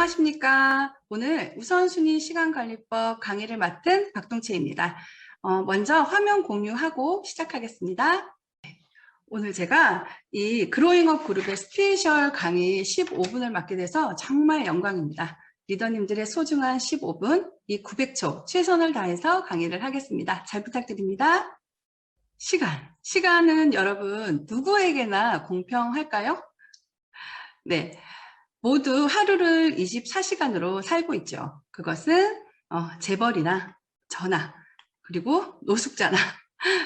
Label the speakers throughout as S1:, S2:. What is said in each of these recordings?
S1: 안녕하십니까. 오늘 우선순위 시간관리법 강의를 맡은 박동채입니다. 먼저 화면 공유하고 시작하겠습니다. 오늘 제가 이 그로잉업 그룹의 스페셜 강의 15분을 맡게 돼서 정말 영광입니다. 리더님들의 소중한 15분, 이 900초 최선을 다해서 강의를 하겠습니다. 잘 부탁드립니다. 시간은 여러분 누구에게나 공평할까요? 네. 모두 하루를 24시간으로 살고 있죠. 그것은 재벌이나 저나 그리고 노숙자나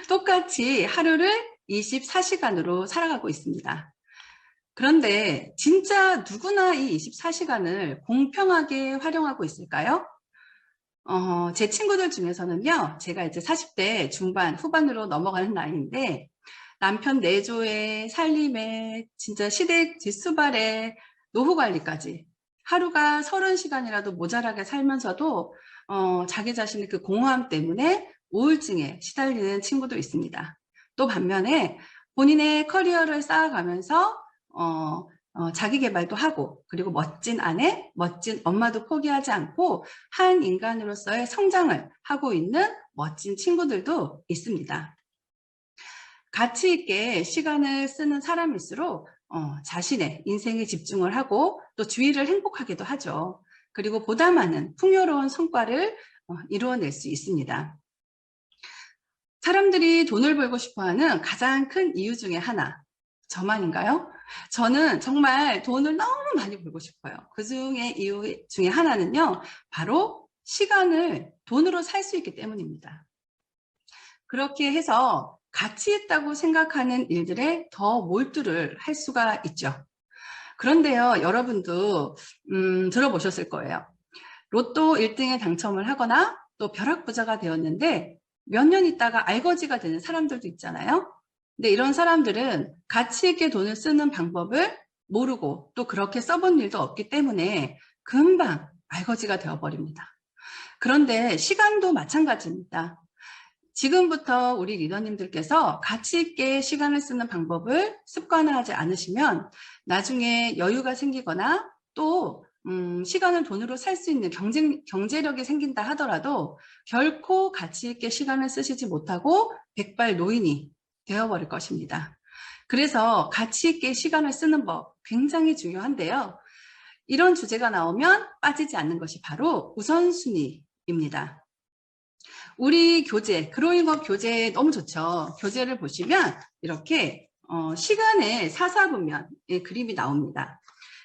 S1: 똑같이 하루를 24시간으로 살아가고 있습니다. 그런데 진짜 누구나 이 24시간을 공평하게 활용하고 있을까요? 제 친구들 중에서는요, 제가 이제 40대 중반, 후반으로 넘어가는 나이인데 남편 내조에 살림에 진짜 시댁 뒷수발에 노후관리까지 하루가 30시간이라도 모자라게 살면서도 자기 자신의 그 공허함 때문에 우울증에 시달리는 친구도 있습니다. 또 반면에 본인의 커리어를 쌓아가면서 자기 개발도 하고 그리고 멋진 아내, 멋진 엄마도 포기하지 않고 한 인간으로서의 성장을 하고 있는 멋진 친구들도 있습니다. 가치 있게 시간을 쓰는 사람일수록 자신의 인생에 집중을 하고 또 주위를 행복하게도 하죠. 그리고 보다 많은 풍요로운 성과를 이루어낼 수 있습니다. 사람들이 돈을 벌고 싶어하는 가장 큰 이유 중에 하나, 저만인가요? 저는 정말 돈을 너무 많이 벌고 싶어요. 그 중에 이유 중에 하나는요, 바로 시간을 돈으로 살 수 있기 때문입니다. 그렇게 해서 가치 있다고 생각하는 일들에 더 몰두를 할 수가 있죠. 그런데요, 여러분도 들어보셨을 거예요. 로또 1등에 당첨을 하거나 또 벼락부자가 되었는데 몇 년 있다가 알거지가 되는 사람들도 있잖아요. 근데 이런 사람들은 가치 있게 돈을 쓰는 방법을 모르고 또 그렇게 써본 일도 없기 때문에 금방 알거지가 되어버립니다. 그런데 시간도 마찬가지입니다. 지금부터 우리 리더님들께서 가치 있게 시간을 쓰는 방법을 습관화하지 않으시면 나중에 여유가 생기거나 또 시간을 돈으로 살 수 있는 경제력이 생긴다 하더라도 결코 가치 있게 시간을 쓰시지 못하고 백발 노인이 되어버릴 것입니다. 그래서 가치 있게 시간을 쓰는 법 굉장히 중요한데요. 이런 주제가 나오면 빠지지 않는 것이 바로 우선순위입니다. 우리 교재, 그로잉업 교재 너무 좋죠. 교재를 보시면 이렇게 시간의 사사분면의 그림이 나옵니다.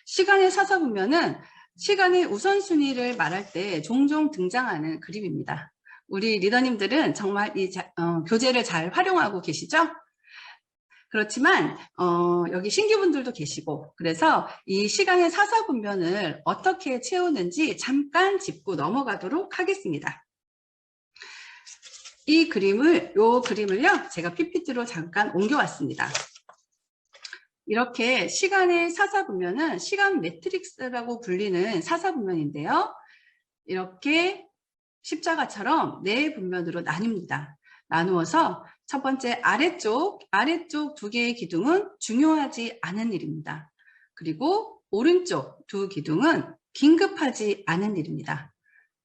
S1: 시간의 사사분면은 시간의 우선순위를 말할 때 종종 등장하는 그림입니다. 우리 리더님들은 정말 이 교재를 잘 활용하고 계시죠? 그렇지만 여기 신규분들도 계시고 그래서 이 시간의 사사분면을 어떻게 채우는지 잠깐 짚고 넘어가도록 하겠습니다. 요 그림을요, 제가 PPT로 잠깐 옮겨왔습니다. 이렇게 시간의 사사분면은 시간 매트릭스라고 불리는 사사분면인데요. 이렇게 십자가처럼 네 분면으로 나뉩니다. 나누어서 첫 번째 아래쪽 두 개의 기둥은 중요하지 않은 일입니다. 그리고 오른쪽 두 기둥은 긴급하지 않은 일입니다.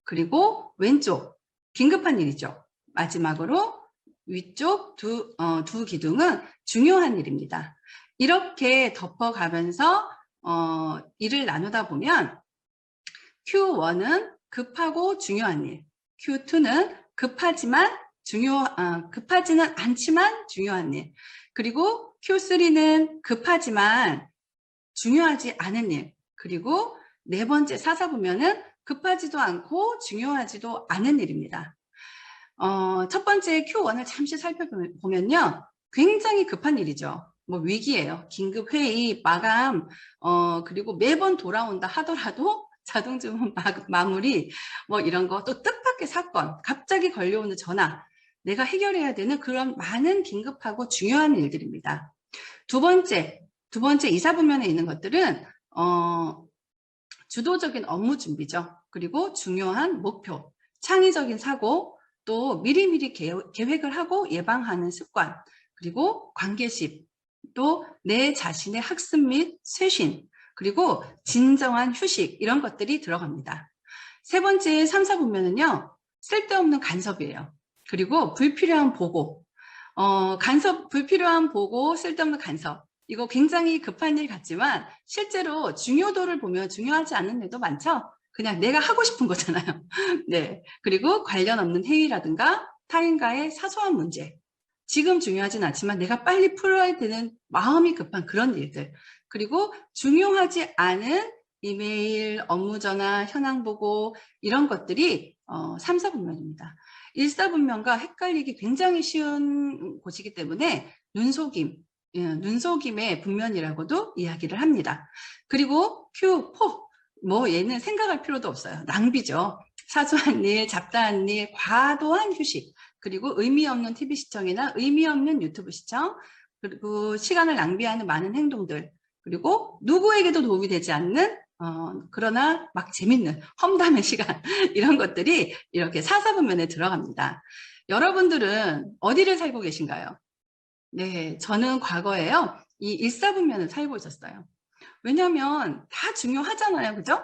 S1: 그리고 왼쪽 긴급한 일이죠. 마지막으로 위쪽 두 기둥은 중요한 일입니다. 이렇게 덮어가면서 일을 나누다 보면 Q1은 급하고 중요한 일, Q2는 급하지는 않지만 중요한 일, 그리고 Q3는 급하지만 중요하지 않은 일, 그리고 네 번째 사사분면은 급하지도 않고 중요하지도 않은 일입니다. 첫 번째 Q1을 잠시 살펴보면요. 굉장히 급한 일이죠. 뭐 위기예요. 긴급회의, 마감, 그리고 매번 돌아온다 하더라도 자동주문 마무리, 뭐 이런 거, 또 뜻밖의 사건, 갑자기 걸려오는 전화, 내가 해결해야 되는 그런 많은 긴급하고 중요한 일들입니다. 두 번째 이사분면에 있는 것들은, 주도적인 업무 준비죠. 그리고 중요한 목표, 창의적인 사고, 또 미리미리 계획을 하고 예방하는 습관, 그리고 관계십, 또 내 자신의 학습 및 쇄신, 그리고 진정한 휴식 이런 것들이 들어갑니다. 세 번째 3, 4분면은요. 쓸데없는 간섭이에요. 그리고 불필요한 보고, 불필요한 보고, 쓸데없는 간섭. 이거 굉장히 급한 일 같지만 실제로 중요도를 보면 중요하지 않은 일도 많죠. 그냥 내가 하고 싶은 거잖아요. 네. 그리고 관련 없는 회의라든가 타인과의 사소한 문제. 지금 중요하진 않지만 내가 빨리 풀어야 되는 마음이 급한 그런 일들. 그리고 중요하지 않은 이메일, 업무 전화, 현황 보고 이런 것들이 3, 4분면입니다. 1, 4분면과 헷갈리기 굉장히 쉬운 곳이기 때문에 눈속임의 분면이라고도 이야기를 합니다. 그리고 Q, 포, 얘는 생각할 필요도 없어요. 낭비죠. 사소한 일, 잡다한 일, 과도한 휴식, 그리고 의미 없는 TV 시청이나 의미 없는 유튜브 시청, 그리고 시간을 낭비하는 많은 행동들, 그리고 누구에게도 도움이 되지 않는 그러나 막 재밌는 험담의 시간 이런 것들이 이렇게 4, 4분면에 들어갑니다. 여러분들은 어디를 살고 계신가요? 네, 저는 과거에요. 이 1, 4분면을 살고 있었어요. 왜냐하면 다 중요하잖아요. 그죠?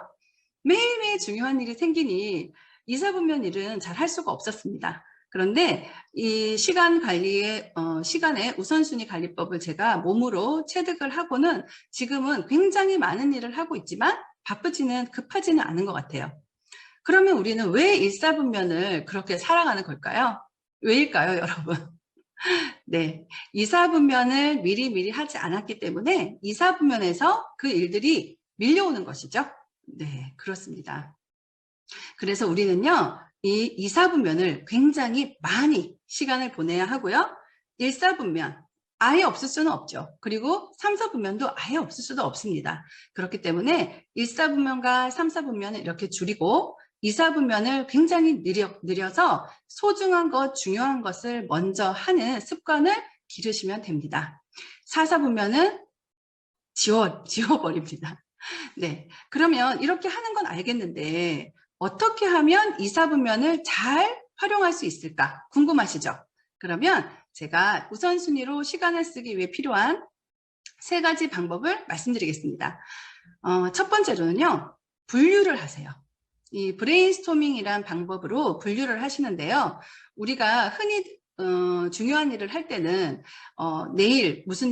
S1: 매일매일 중요한 일이 생기니 2, 4분면 일은 잘 할 수가 없었습니다. 그런데 이 시간 관리의 시간의 우선순위 관리법을 제가 몸으로 체득을 하고는 지금은 굉장히 많은 일을 하고 있지만 바쁘지는 급하지는 않은 것 같아요. 그러면 우리는 왜 1, 4분면을 그렇게 살아가는 걸까요? 왜일까요, 여러분? 네, 2, 4분면을 미리미리 하지 않았기 때문에 2, 4분면에서 그 일들이 밀려오는 것이죠. 네, 그렇습니다. 그래서 우리는요, 이 2, 4분면을 굉장히 많이 시간을 보내야 하고요. 1, 4분면 아예 없을 수는 없죠. 그리고 3, 4분면도 아예 없을 수도 없습니다. 그렇기 때문에 1, 4분면과 3, 4분면을 이렇게 줄이고 2, 4분면을 굉장히 느려서 소중한 것, 중요한 것을 먼저 하는 습관을 기르시면 됩니다. 4, 4분면은 지워버립니다. 네, 그러면 이렇게 하는 건 알겠는데 어떻게 하면 2, 4분면을 잘 활용할 수 있을까 궁금하시죠? 그러면 제가 우선순위로 시간을 쓰기 위해 필요한 3가지 방법을 말씀드리겠습니다. 첫 번째로는요, 분류를 하세요. 이 브레인스토밍이란 방법으로 분류를 하시는데요. 우리가 흔히 중요한 일을 할 때는 내일 무슨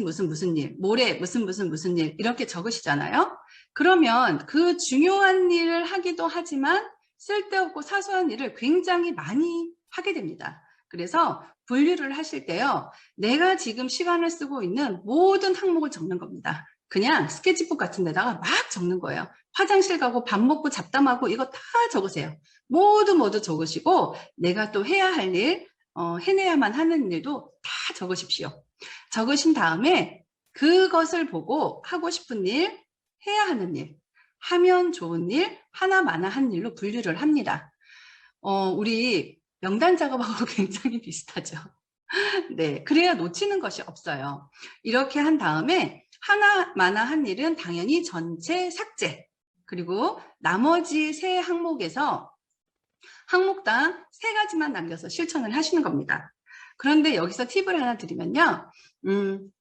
S1: 일, 모레 무슨 일 이렇게 적으시잖아요. 그러면 그 중요한 일을 하기도 하지만 쓸데없고 사소한 일을 굉장히 많이 하게 됩니다. 그래서 분류를 하실 때요. 내가 지금 시간을 쓰고 있는 모든 항목을 적는 겁니다. 그냥 스케치북 같은 데다가 막 적는 거예요. 화장실 가고 밥 먹고 잡담하고 이거 다 적으세요. 모두 적으시고 내가 또 해야 할 일, 해내야만 하는 일도 다 적으십시오. 적으신 다음에 그것을 보고 하고 싶은 일, 해야 하는 일, 하면 좋은 일, 하나마나 한 일로 분류를 합니다. 우리 명단 작업하고 굉장히 비슷하죠. 네, 그래야 놓치는 것이 없어요. 이렇게 한 다음에 하나마나 한 일은 당연히 전체 삭제, 그리고 나머지 3항목에서 항목당 3가지만 남겨서 실천을 하시는 겁니다. 그런데 여기서 팁을 하나 드리면요.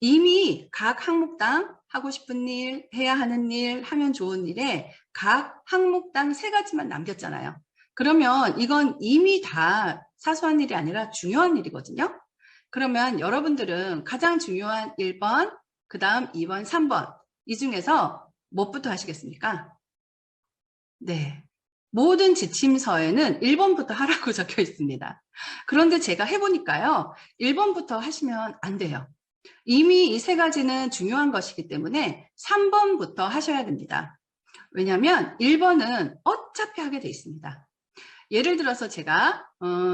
S1: 이미 각 항목당 하고 싶은 일, 해야 하는 일, 하면 좋은 일에 각 항목당 3가지만 남겼잖아요. 그러면 이건 이미 다 사소한 일이 아니라 중요한 일이거든요. 그러면 여러분들은 가장 중요한 1번, 그 다음 2번, 3번 이 중에서 무엇부터 하시겠습니까? 네, 모든 지침서에는 1번부터 하라고 적혀 있습니다. 그런데 제가 해보니까요. 1번부터 하시면 안 돼요. 이미 이 3가지는 중요한 것이기 때문에 3번부터 하셔야 됩니다. 왜냐하면 1번은 어차피 하게 돼 있습니다. 예를 들어서 제가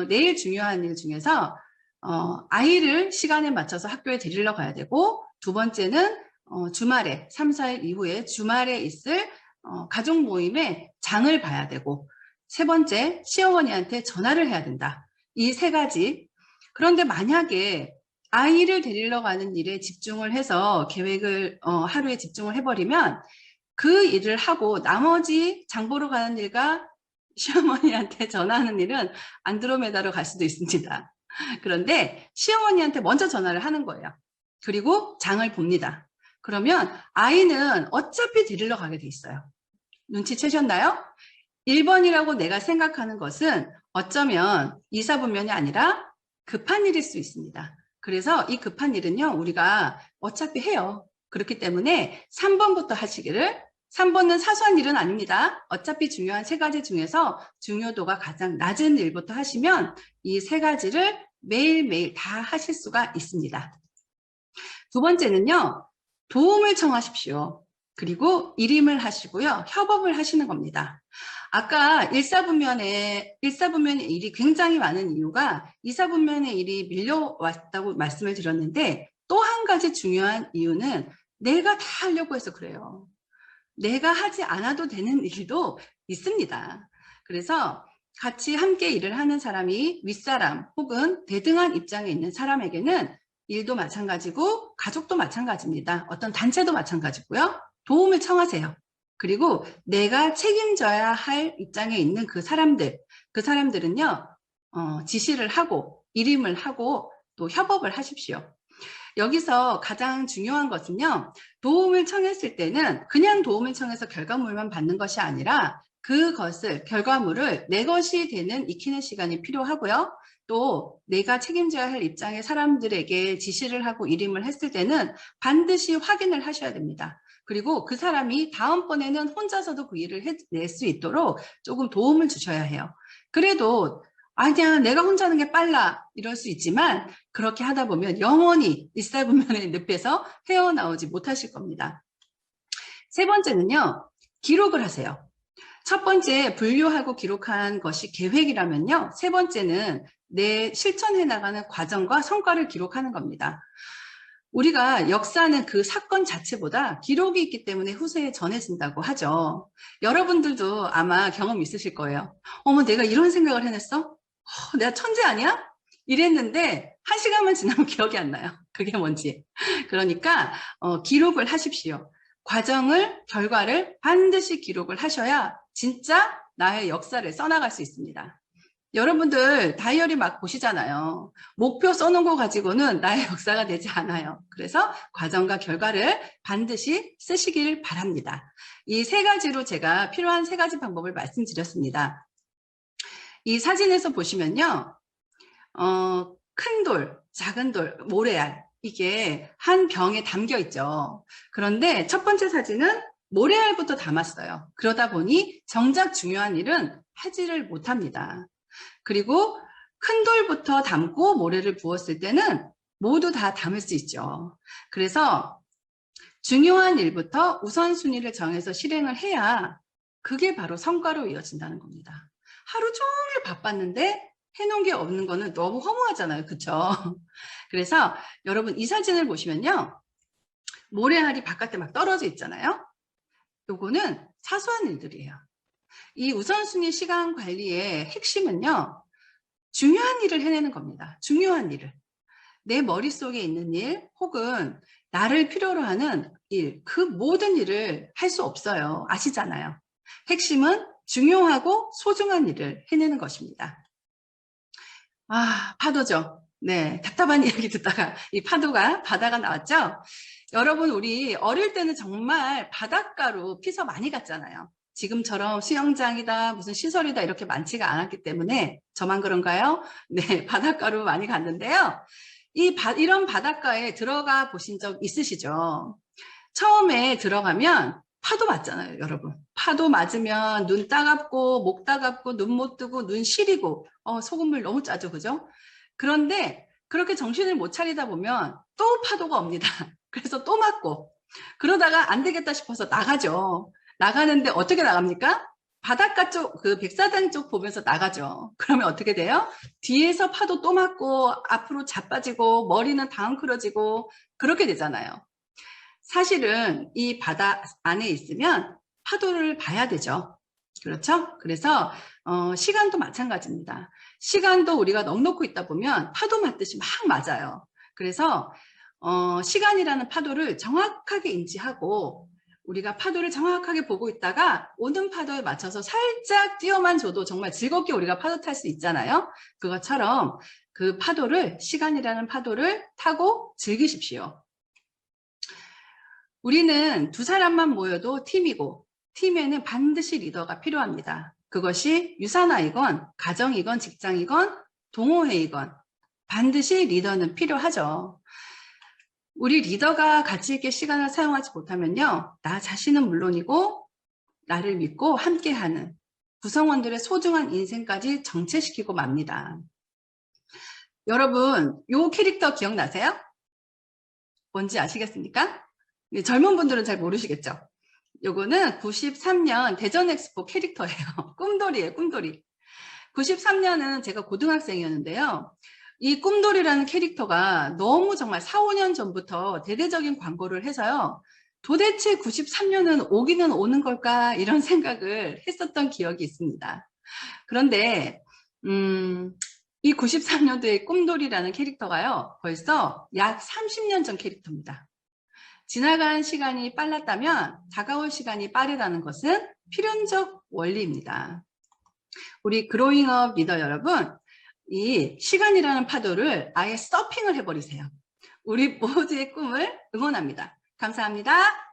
S1: 내일 중요한 일 중에서 아이를 시간에 맞춰서 학교에 데리러 가야 되고, 두 번째는 주말에 3, 4일 이후에 주말에 있을 가족 모임에 장을 봐야 되고, 세 번째 시어머니한테 전화를 해야 된다. 이 3가지. 그런데 만약에 아이를 데리러 가는 일에 집중을 해서 계획을 하루에 집중을 해버리면 그 일을 하고 나머지 장 보러 가는 일과 시어머니한테 전화하는 일은 안드로메다로 갈 수도 있습니다. 그런데 시어머니한테 먼저 전화를 하는 거예요. 그리고 장을 봅니다. 그러면 아이는 어차피 데리러 가게 돼 있어요. 눈치채셨나요? 1번이라고 내가 생각하는 것은 어쩌면 이사분면이 아니라 급한 일일 수 있습니다. 그래서 이 급한 일은요, 우리가 어차피 해요. 그렇기 때문에 3번부터 하시기를. 3번은 사소한 일은 아닙니다. 어차피 중요한 3가지 중에서 중요도가 가장 낮은 일부터 하시면 이 3가지를 매일매일 다 하실 수가 있습니다. 두 번째는요, 도움을 청하십시오. 그리고 일임을 하시고요, 협업을 하시는 겁니다. 아까 일사분면의 일이 굉장히 많은 이유가 이사분면의 일이 밀려왔다고 말씀을 드렸는데, 또 한 가지 중요한 이유는 내가 다 하려고 해서 그래요. 내가 하지 않아도 되는 일도 있습니다. 그래서 같이 함께 일을 하는 사람이 윗사람 혹은 대등한 입장에 있는 사람에게는 일도 마찬가지고 가족도 마찬가지입니다. 어떤 단체도 마찬가지고요. 도움을 청하세요. 그리고 내가 책임져야 할 입장에 있는 그 사람들은요, 지시를 하고 일임을 하고 또 협업을 하십시오. 여기서 가장 중요한 것은요, 도움을 청했을 때는 그냥 도움을 청해서 결과물만 받는 것이 아니라 결과물을 내 것이 되는 익히는 시간이 필요하고요. 또 내가 책임져야 할 입장의 사람들에게 지시를 하고 일임을 했을 때는 반드시 확인을 하셔야 됩니다. 그리고 그 사람이 다음번에는 혼자서도 그 일을 해낼 수 있도록 조금 도움을 주셔야 해요. 그래도 아니야, 내가 혼자 하는 게 빨라 이럴 수 있지만 그렇게 하다 보면 영원히 일사분면의 늪에서 헤어나오지 못하실 겁니다. 세 번째는요, 기록을 하세요. 첫 번째 분류하고 기록한 것이 계획이라면요, 세 번째는 내 실천해 나가는 과정과 성과를 기록하는 겁니다. 우리가 역사는 그 사건 자체보다 기록이 있기 때문에 후세에 전해진다고 하죠. 여러분들도 아마 경험 있으실 거예요. 어머, 내가 이런 생각을 해냈어? 내가 천재 아니야? 이랬는데 1시간만 지나면 기억이 안 나요. 그게 뭔지. 그러니까 기록을 하십시오. 결과를 반드시 기록을 하셔야 진짜 나의 역사를 써나갈 수 있습니다. 여러분들 다이어리 막 보시잖아요. 목표 써놓은 거 가지고는 나의 역사가 되지 않아요. 그래서 과정과 결과를 반드시 쓰시길 바랍니다. 이 3가지로 제가 필요한 3가지 방법을 말씀드렸습니다. 이 사진에서 보시면요, 큰 돌, 작은 돌, 모래알, 이게 한 병에 담겨 있죠. 그런데 첫 번째 사진은 모래알부터 담았어요. 그러다 보니 정작 중요한 일은 하지를 못합니다. 그리고 큰 돌부터 담고 모래를 부었을 때는 모두 다 담을 수 있죠. 그래서 중요한 일부터 우선순위를 정해서 실행을 해야 그게 바로 성과로 이어진다는 겁니다. 하루 종일 바빴는데 해놓은 게 없는 거는 너무 허무하잖아요. 그렇죠? 그래서 여러분 이 사진을 보시면요, 모래알이 바깥에 막 떨어져 있잖아요. 요거는 사소한 일들이에요. 이 우선순위 시간 관리의 핵심은요, 중요한 일을 해내는 겁니다. 중요한 일을. 내 머릿속에 있는 일 혹은 나를 필요로 하는 일, 그 모든 일을 할 수 없어요. 아시잖아요. 핵심은 중요하고 소중한 일을 해내는 것입니다. 파도죠. 네, 답답한 이야기 듣다가 이 바다가 나왔죠? 여러분, 우리 어릴 때는 정말 바닷가로 피서 많이 갔잖아요. 지금처럼 수영장이다, 무슨 시설이다 이렇게 많지가 않았기 때문에 저만 그런가요? 네, 바닷가로 많이 갔는데요. 이런 바닷가에 들어가 보신 적 있으시죠? 처음에 들어가면 파도 맞잖아요, 여러분. 파도 맞으면 눈 따갑고 목 따갑고 눈 못 뜨고 눈 시리고 소금물 너무 짜죠, 그죠? 그런데 그렇게 정신을 못 차리다 보면 또 파도가 옵니다. 그래서 또 맞고 그러다가 안 되겠다 싶어서 나가죠. 나가는데 어떻게 나갑니까? 바닷가 쪽, 그 백사장 쪽 보면서 나가죠. 그러면 어떻게 돼요? 뒤에서 파도 또 맞고 앞으로 자빠지고 머리는 다운클어지고 그렇게 되잖아요. 사실은 이 바다 안에 있으면 파도를 봐야 되죠. 그렇죠? 그래서 시간도 마찬가지입니다. 시간도 우리가 넉넉히 있다 보면 파도 맞듯이 막 맞아요. 그래서 시간이라는 파도를 정확하게 인지하고 우리가 파도를 정확하게 보고 있다가 오는 파도에 맞춰서 살짝 뛰어만 줘도 정말 즐겁게 우리가 파도 탈 수 있잖아요. 그것처럼 그 파도를, 시간이라는 파도를 타고 즐기십시오. 우리는 두 사람만 모여도 팀이고 팀에는 반드시 리더가 필요합니다. 그것이 유산화이건 가정이건 직장이건 동호회이건 반드시 리더는 필요하죠. 우리 리더가 가치 있게 시간을 사용하지 못하면요. 나 자신은 물론이고 나를 믿고 함께하는 구성원들의 소중한 인생까지 정체시키고 맙니다. 여러분, 요 캐릭터 기억나세요? 뭔지 아시겠습니까? 젊은 분들은 잘 모르시겠죠? 요거는 93년 대전 엑스포 캐릭터예요. 꿈돌이에요, 꿈돌이. 93년은 제가 고등학생이었는데요. 이 꿈돌이라는 캐릭터가 너무 정말 4, 5년 전부터 대대적인 광고를 해서요. 도대체 93년은 오기는 오는 걸까? 이런 생각을 했었던 기억이 있습니다. 그런데 이 93년도의 꿈돌이라는 캐릭터가요. 벌써 약 30년 전 캐릭터입니다. 지나간 시간이 빨랐다면 다가올 시간이 빠르다는 것은 필연적 원리입니다. 우리 그로잉업 리더 여러분, 이 시간이라는 파도를 아예 서핑을 해버리세요. 우리 모두의 꿈을 응원합니다. 감사합니다.